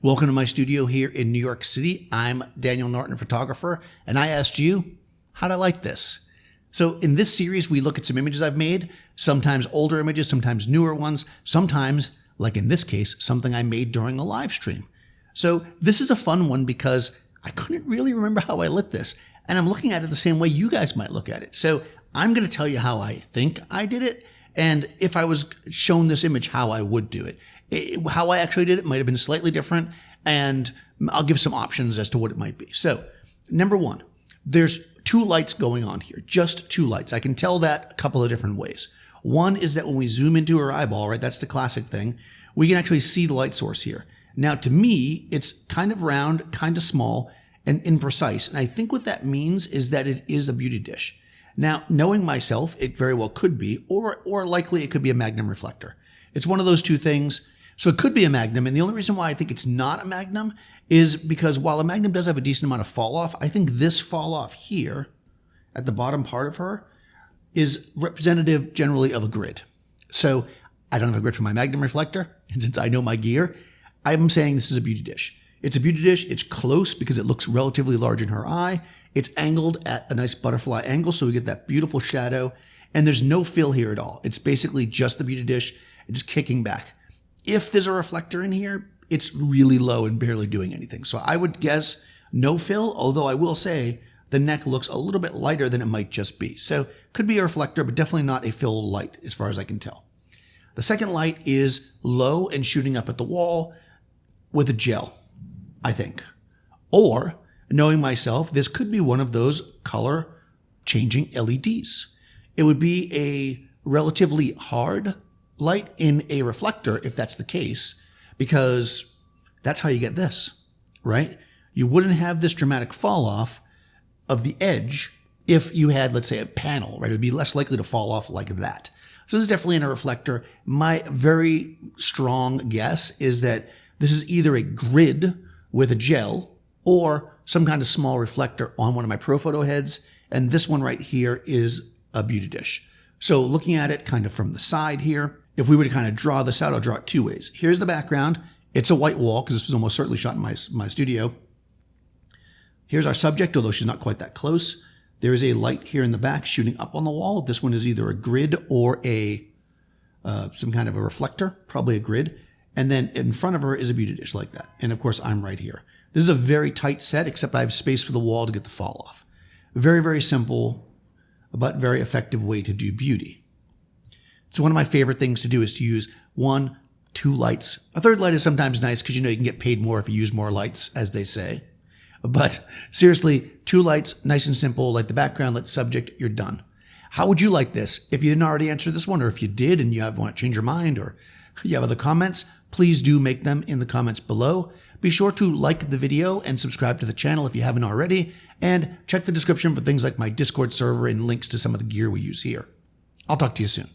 Welcome to my studio here in New York City. I'm Daniel Norton, photographer, and I asked you, how'd I like this? So in this series, we look at some images I've made, sometimes older images, sometimes newer ones, sometimes, like in this case, something I made during a live stream. So this is a fun one because I couldn't really remember how I lit this, and I'm looking at it the same way you guys might look at it. So I'm going to tell you how I think I did it, and if I was shown this image, how I would do it. How I actually did it might have been slightly different, and I'll give some options as to what it might be. So, number one, there's two lights going on here, just two lights. I can tell that a couple of different ways. One is that when we zoom into her eyeball, right, that's the classic thing, we can actually see the light source here. Now, to me, it's kind of round, kind of small, and imprecise. And I think what that means is that it is a beauty dish. Now, knowing myself, it very well could be, or likely it could be a magnum reflector. It's one of those two things. So it could be a magnum, and the only reason why I think it's not a magnum is because while a magnum does have a decent amount of fall off, I think this fall off here at the bottom part of her is representative generally of a grid. So I don't have a grid for my magnum reflector, and since I know my gear, I'm saying this is a beauty dish. It's a beauty dish. It's close because it looks relatively large in her eye. It's angled at a nice butterfly angle, so we get that beautiful shadow, and there's no fill here at all. It's basically just the beauty dish and just kicking back. If there's a reflector in here, it's really low and barely doing anything. So I would guess no fill, although I will say the neck looks a little bit lighter than it might just be. So could be a reflector, but definitely not a fill light as far as I can tell. The second light is low and shooting up at the wall with a gel, I think. Or, knowing myself, this could be one of those color changing LEDs. It would be a relatively hard light in a reflector if that's the case, because that's how you get this, right? You wouldn't have this dramatic fall off of the edge if you had, let's say, a panel, right? It would be less likely to fall off like that. So this is definitely in a reflector. My very strong guess is that this is either a grid with a gel or some kind of small reflector on one of my pro photo heads. And this one right here is a beauty dish. So looking at it kind of from the side here, if we were to kind of draw this out, I'll draw it two ways. Here's the background. It's a white wall because this was almost certainly shot in my studio. Here's our subject, although she's not quite that close. There is a light here in the back shooting up on the wall. This one is either a grid or a some kind of a reflector, probably a grid. And then in front of her is a beauty dish like that. And of course, I'm right here. This is a very tight set, except I have space for the wall to get the fall off. Very, very simple, but very effective way to do beauty. So one of my favorite things to do is to use 1, 2 lights. A third light is sometimes nice because you know you can get paid more if you use more lights, as they say. But seriously, 2 lights, nice and simple, light the background, light the subject, you're done. How would you like this? If you didn't already answer this one, or if you did and you want to change your mind, or you have other comments, please do make them in the comments below. Be sure to like the video and subscribe to the channel if you haven't already, and check the description for things like my Discord server and links to some of the gear we use here. I'll talk to you soon.